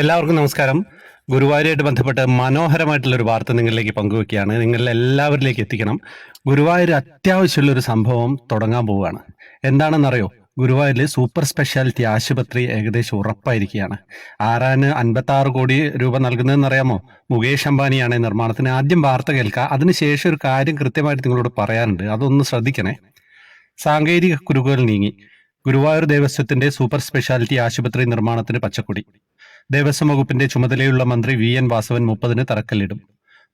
എല്ലാവർക്കും നമസ്കാരം. ഗുരുവായൂരുമായിട്ട് ബന്ധപ്പെട്ട് മനോഹരമായിട്ടുള്ള ഒരു വാർത്ത നിങ്ങളിലേക്ക് പങ്കുവെക്കുകയാണ്. നിങ്ങളിൽ എല്ലാവരിലേക്ക് എത്തിക്കണം. ഗുരുവായൂർ അത്യാവശ്യമുള്ള ഒരു സംഭവം തുടങ്ങാൻ പോവുകയാണ്. എന്താണെന്നറിയോ? ഗുരുവായൂരിൽ സൂപ്പർ സ്പെഷ്യാലിറ്റി ആശുപത്രി ഏകദേശം ഉറപ്പായിരിക്കുകയാണ്. ആരാണ് 56 കോടി രൂപ നൽകുന്നതെന്ന് അറിയാമോ? മുകേഷ് അംബാനിയാണ് നിർമ്മാണത്തിന്. ആദ്യം വാർത്ത കേൾക്കുക, അതിനുശേഷം ഒരു കാര്യം കൃത്യമായിട്ട് നിങ്ങളോട് പറയാനുണ്ട്. അതൊന്ന് ശ്രദ്ധിക്കണേ. സാങ്കേതിക കുരുക്കുകൾ നീങ്ങി. ഗുരുവായൂർ ദേവസ്വത്തിന്റെ സൂപ്പർ സ്പെഷ്യാലിറ്റി ആശുപത്രി നിർമ്മാണത്തിന് പച്ചക്കൊടി. ദേവസ്വം വകുപ്പിന്റെ ചുമതലയുള്ള മന്ത്രി വി.എൻ. വാസവൻ 30-ന് തറക്കല്ലിടും.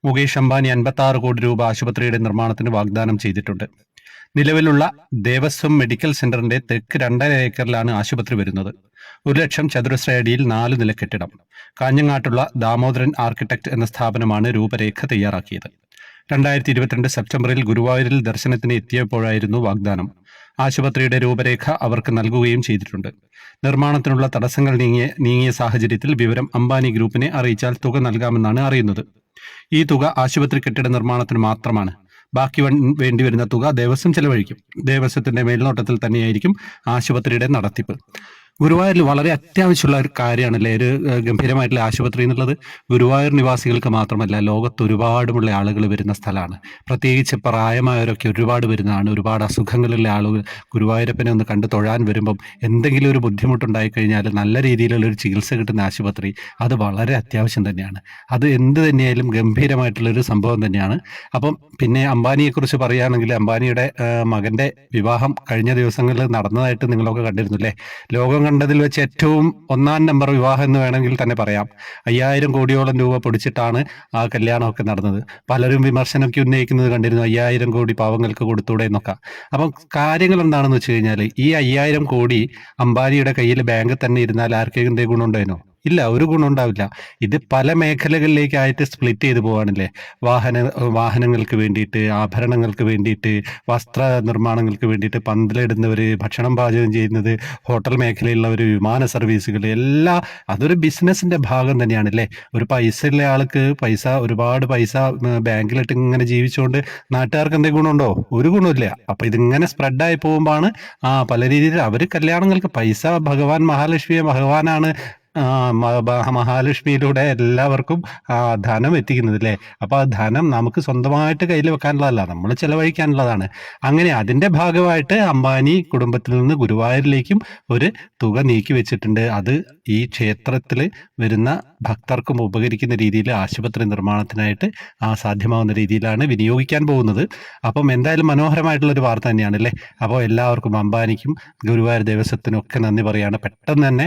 മുകേഷ് അംബാനി 56 കോടി രൂപ ആശുപത്രിയുടെ നിർമ്മാണത്തിന് വാഗ്ദാനം ചെയ്തിട്ടുണ്ട്. നിലവിലുള്ള ദേവസ്വം മെഡിക്കൽ സെന്ററിന്റെ തെക്ക് 2.5 ഏക്കറിലാണ് ആശുപത്രി വരുന്നത്. 1,00,000 ചതുരശ്ര അടിയിൽ 4 നില കെട്ടിടം. കാഞ്ഞങ്ങാട്ടുള്ള ദാമോദരൻ ആർക്കിടെക്ട് എന്ന സ്ഥാപനമാണ് രൂപരേഖ തയ്യാറാക്കിയത്. 2022 സെപ്റ്റംബറിൽ ഗുരുവായൂരിൽ ദർശനത്തിന് എത്തിയപ്പോഴായിരുന്നു വാഗ്ദാനം. ആശുപത്രിയുടെ രൂപരേഖ അവർക്ക് നൽകുകയും ചെയ്തിട്ടുണ്ട്. നിർമ്മാണത്തിനുള്ള തടസ്സങ്ങൾ നീങ്ങിയ സാഹചര്യത്തിൽ വിവരം അംബാനി ഗ്രൂപ്പിനെ അറിയിച്ചാൽ തുക നൽകാമെന്നാണ് അറിയുന്നത്. ഈ തുക ആശുപത്രി കെട്ടിട നിർമ്മാണത്തിന് മാത്രമാണ്. ബാക്കി വേണ്ടിവരുന്ന തുക ദേവസ്വം ചെലവഴിക്കും. ദേവസ്വത്തിന്റെ മേൽനോട്ടത്തിൽ തന്നെയായിരിക്കും ആശുപത്രിയുടെ നടത്തിപ്പ്. ഗുരുവായൂരിൽ വളരെ അത്യാവശ്യമുള്ള ഒരു കാര്യമാണല്ലേ ഒരു ഗംഭീരമായിട്ടുള്ള ആശുപത്രി എന്നുള്ളത്. ഗുരുവായൂർ നിവാസികൾക്ക് മാത്രമല്ല, ലോകത്ത് ഒരുപാടുമുള്ള ആളുകൾ വരുന്ന സ്ഥലമാണ്. പ്രത്യേകിച്ച് പ്രായമായവരൊക്കെ ഒരുപാട് വരുന്നതാണ്. ഒരുപാട് അസുഖങ്ങളുള്ള ആളുകൾ ഗുരുവായൂരപ്പനെ ഒന്ന് കണ്ടു തൊഴാൻ വരുമ്പം എന്തെങ്കിലും ഒരു ബുദ്ധിമുട്ടുണ്ടായി കഴിഞ്ഞാൽ നല്ല രീതിയിലുള്ള ഒരു ചികിത്സ കിട്ടുന്ന ആശുപത്രി അത് വളരെ അത്യാവശ്യം തന്നെയാണ്. അത് എന്ത് തന്നെയായാലും ഗംഭീരമായിട്ടുള്ളൊരു സംഭവം തന്നെയാണ്. അപ്പം പിന്നെ അംബാനിയെക്കുറിച്ച് പറയുകയാണെങ്കിൽ, അംബാനിയുടെ മകന്റെ വിവാഹം കഴിഞ്ഞ ദിവസങ്ങളിൽ നടന്നതായിട്ട് നിങ്ങളൊക്കെ കണ്ടിരുന്നു അല്ലേ? ലോകം കണ്ടതിൽ വെച്ച് ഏറ്റവും ഒന്നാം നമ്പർ വിവാഹം എന്ന് വേണമെങ്കിൽ തന്നെ പറയാം. 5000 കോടിയോളം രൂപ പൊടിച്ചിട്ടാണ് ആ കല്യാണമൊക്കെ നടന്നത്. പലരും വിമർശനമൊക്കെ ഉന്നയിക്കുന്നത് കണ്ടിരുന്നു, 5000 കോടി പാവങ്ങൾക്ക് കൊടുത്തൂടെ എന്നൊക്കെ. അപ്പം കാര്യങ്ങൾ എന്താണെന്ന് വെച്ച് കഴിഞ്ഞാൽ, ഈ 5000 കോടി അംബാനിയുടെ കയ്യിൽ ബാങ്കിൽ തന്നെ ഇരുന്നാൽ ആർക്കെങ്കിലും എന്തെങ്കിലും ഗുണമുണ്ടായിരുന്നോ? ഇല്ല, ഒരു ഗുണം ഉണ്ടാവില്ല. ഇത് പല മേഖലകളിലേക്കായിട്ട് സ്പ്ലിറ്റ് ചെയ്ത് പോവാണല്ലേ. വാഹനങ്ങൾക്ക് വേണ്ടിയിട്ട്, ആഭരണങ്ങൾക്ക് വേണ്ടിയിട്ട്, വസ്ത്ര നിർമ്മാണങ്ങൾക്ക് വേണ്ടിയിട്ട്, പന്തലിടുന്നവർ, ഭക്ഷണം പാചകം ചെയ്യുന്നത്, ഹോട്ടൽ മേഖലയിലുള്ളവർ, വിമാന സർവീസുകൾ, അതൊരു ബിസിനസിന്റെ ഭാഗം തന്നെയാണല്ലേ. ഒരു പൈസ ഉള്ള ആൾക്ക് ഒരുപാട് പൈസ ബാങ്കിലിട്ട് ഇങ്ങനെ ജീവിച്ചുകൊണ്ട് നാട്ടുകാർക്ക് എന്തെങ്കിലും ഗുണമുണ്ടോ? ഒരു ഗുണമില്ല. അപ്പൊ ഇതിങ്ങനെ സ്പ്രെഡായി പോകുമ്പോഴാണ് പല രീതിയിൽ അവർ കല്യാണങ്ങൾക്ക് പൈസ, ഭഗവാനാണ് മഹാലക്ഷ്മിയിലൂടെ എല്ലാവർക്കും ധനം എത്തിക്കുന്നത് അല്ലേ. അപ്പൊ ആ ധനം നമുക്ക് സ്വന്തമായിട്ട് കയ്യിൽ വെക്കാനുള്ളതല്ല, നമ്മൾ ചെലവഴിക്കാനുള്ളതാണ്. അങ്ങനെ അതിന്റെ ഭാഗമായിട്ട് അംബാനി കുടുംബത്തിൽ നിന്ന് ഗുരുവായൂരിലേക്കും ഒരു തുക നീക്കി വെച്ചിട്ടുണ്ട്. അത് ഈ ക്ഷേത്രത്തിൽ വരുന്ന ഭക്തർക്കും ഉപകരിക്കുന്ന രീതിയിൽ ആശുപത്രി നിർമ്മാണത്തിനായിട്ട് സാധ്യമാവുന്ന രീതിയിലാണ് വിനിയോഗിക്കാൻ പോകുന്നത്. അപ്പം എന്തായാലും മനോഹരമായിട്ടുള്ള ഒരു വാർത്ത തന്നെയാണ് അല്ലേ. അപ്പോൾ എല്ലാവർക്കും, അംബാനിക്കും ഗുരുവായൂർ ദേവസ്വത്തിനും ഒക്കെ നന്ദി പറയാണ്. പെട്ടെന്ന് തന്നെ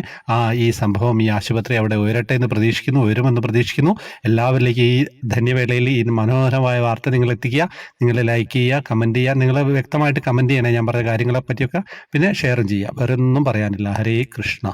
ഈ സംഭവം, ഈ ആശുപത്രി അവിടെ ഉയരുമെന്ന് പ്രതീക്ഷിക്കുന്നു. എല്ലാവരിലേക്കും ഈ ധന്യവേളയിൽ ഈ മനോഹരമായ വാർത്ത നിങ്ങൾ എത്തിക്കുക. നിങ്ങൾ ലൈക്ക് ചെയ്യുക, കമൻറ്റ് ചെയ്യുക. നിങ്ങൾ വ്യക്തമായിട്ട് കമൻറ്റ് ചെയ്യണേ ഞാൻ പറഞ്ഞ കാര്യങ്ങളെ പറ്റിയൊക്കെ. പിന്നെ ഷെയറും ചെയ്യുക. വേറെ ഒന്നും പറയാനില്ല. ഹരേ കൃഷ്ണ.